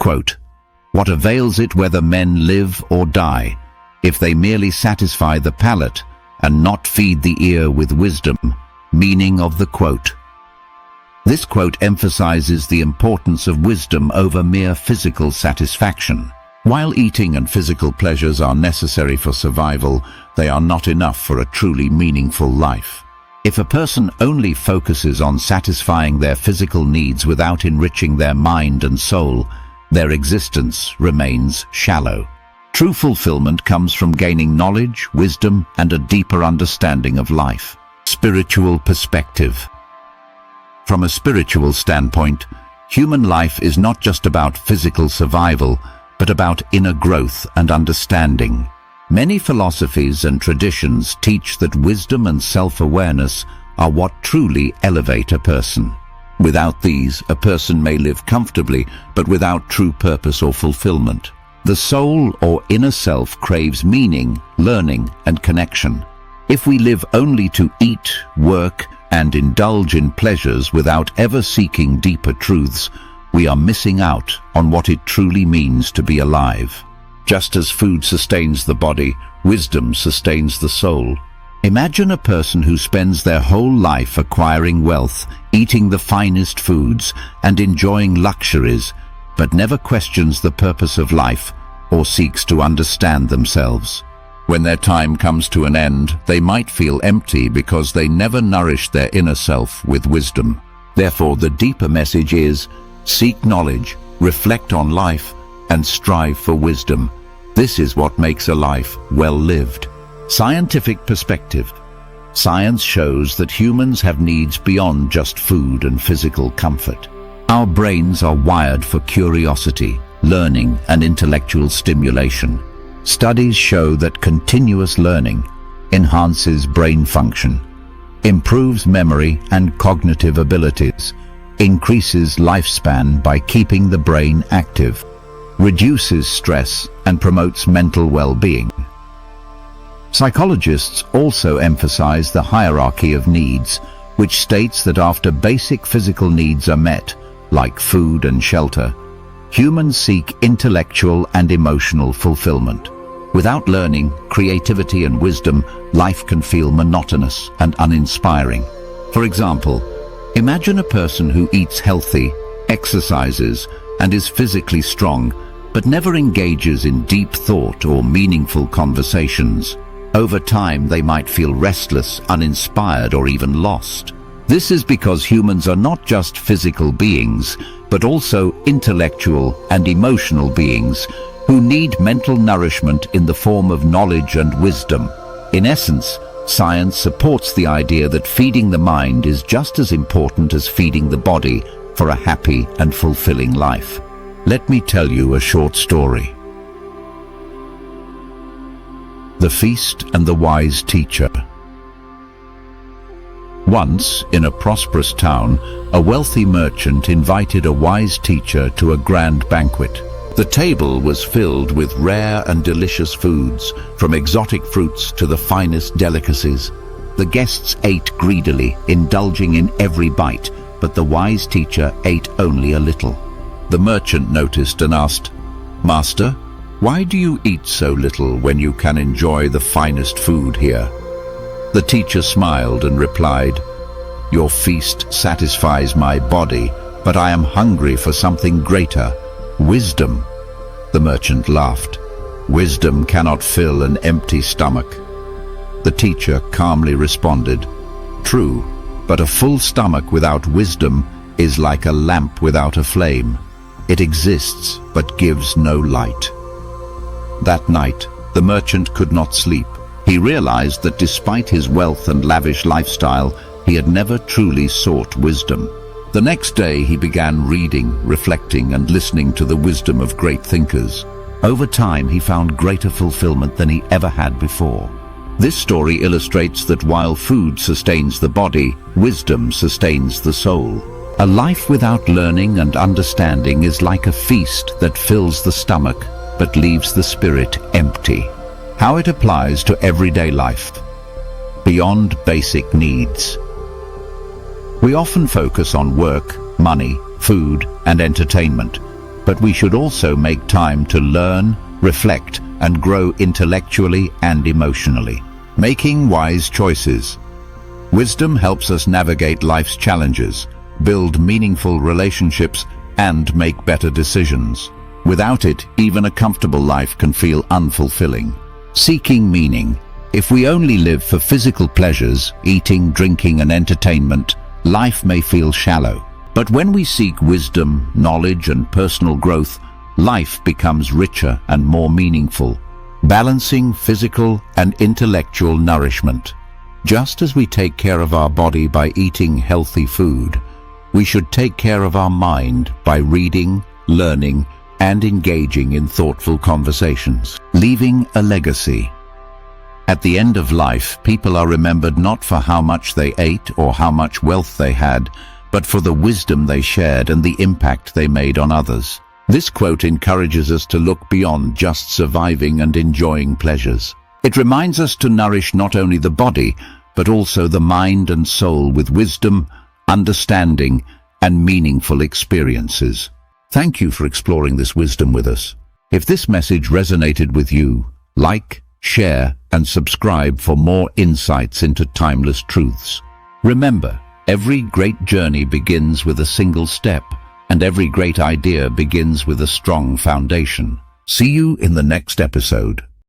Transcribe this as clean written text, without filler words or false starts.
Quote, "What avails it whether men live or die, if they merely satisfy the palate and not feed the ear with wisdom?" Meaning of the quote. This quote emphasizes the importance of wisdom over mere physical satisfaction. While eating and physical pleasures are necessary for survival, they are not enough for a truly meaningful life. If a person only focuses on satisfying their physical needs without enriching their mind and soul, their existence remains shallow. True fulfillment comes from gaining knowledge, wisdom, and a deeper understanding of life. Spiritual perspective. From a spiritual standpoint, human life is not just about physical survival, but about inner growth and understanding. Many philosophies and traditions teach that wisdom and self-awareness are what truly elevate a person. Without these, a person may live comfortably, but without true purpose or fulfillment. The soul or inner self craves meaning, learning, and connection. If we live only to eat, work, and indulge in pleasures without ever seeking deeper truths, we are missing out on what it truly means to be alive. Just as food sustains the body, wisdom sustains the soul. Imagine a person who spends their whole life acquiring wealth, eating the finest foods, and enjoying luxuries, but never questions the purpose of life or seeks to understand themselves. When their time comes to an end, they might feel empty because they never nourished their inner self with wisdom. Therefore, the deeper message is, seek knowledge, reflect on life, and strive for wisdom. This is what makes a life well lived. Scientific perspective. Science shows that humans have needs beyond just food and physical comfort. Our brains are wired for curiosity, learning, and intellectual stimulation. Studies show that continuous learning enhances brain function, improves memory and cognitive abilities, increases lifespan by keeping the brain active, reduces stress, and promotes mental well-being. Psychologists also emphasize the hierarchy of needs, which states that after basic physical needs are met, like food and shelter, humans seek intellectual and emotional fulfillment. Without learning, creativity, and wisdom, life can feel monotonous and uninspiring. For example, imagine a person who eats healthy, exercises, and is physically strong, but never engages in deep thought or meaningful conversations. Over time, they might feel restless, uninspired, or even lost. This is because humans are not just physical beings, but also intellectual and emotional beings who need mental nourishment in the form of knowledge and wisdom. In essence, science supports the idea that feeding the mind is just as important as feeding the body for a happy and fulfilling life. Let me tell you a short story. The Feast and the Wise Teacher. Once, in a prosperous town, a wealthy merchant invited a wise teacher to a grand banquet. The table was filled with rare and delicious foods, from exotic fruits to the finest delicacies. The guests ate greedily, indulging in every bite, but the wise teacher ate only a little. The merchant noticed and asked, "Master, why do you eat so little when you can enjoy the finest food here?" The teacher smiled and replied, "Your feast satisfies my body, but I am hungry for something greater, wisdom." The merchant laughed. "Wisdom cannot fill an empty stomach." The teacher calmly responded, "True, but a full stomach without wisdom is like a lamp without a flame. It exists but gives no light." That night, the merchant could not sleep. He realized that despite his wealth and lavish lifestyle, he had never truly sought wisdom. The next day, he began reading, reflecting, and listening to the wisdom of great thinkers. Over time, he found greater fulfillment than he ever had before. This story illustrates that while food sustains the body, wisdom sustains the soul. A life without learning and understanding is like a feast that fills the stomach but leaves the spirit empty. How it applies to everyday life. Beyond basic needs. We often focus on work, money, food, and entertainment, but we should also make time to learn, reflect, and grow intellectually and emotionally. Making wise choices. Wisdom helps us navigate life's challenges, build meaningful relationships, and make better decisions. Without it, even a comfortable life can feel unfulfilling. Seeking meaning. If we only live for physical pleasures, eating, drinking, and entertainment, life may feel shallow. But when we seek wisdom, knowledge, and personal growth, life becomes richer and more meaningful. Balancing physical and intellectual nourishment. Just as we take care of our body by eating healthy food, we should take care of our mind by reading, learning, and engaging in thoughtful conversations. Leaving a legacy. At the end of life, people are remembered not for how much they ate or how much wealth they had, but for the wisdom they shared and the impact they made on others. This quote encourages us to look beyond just surviving and enjoying pleasures. It reminds us to nourish not only the body, but also the mind and soul with wisdom, understanding, and meaningful experiences. Thank you for exploring this wisdom with us. If this message resonated with you, like, share, and subscribe for more insights into timeless truths. Remember, every great journey begins with a single step, and every great idea begins with a strong foundation. See you in the next episode.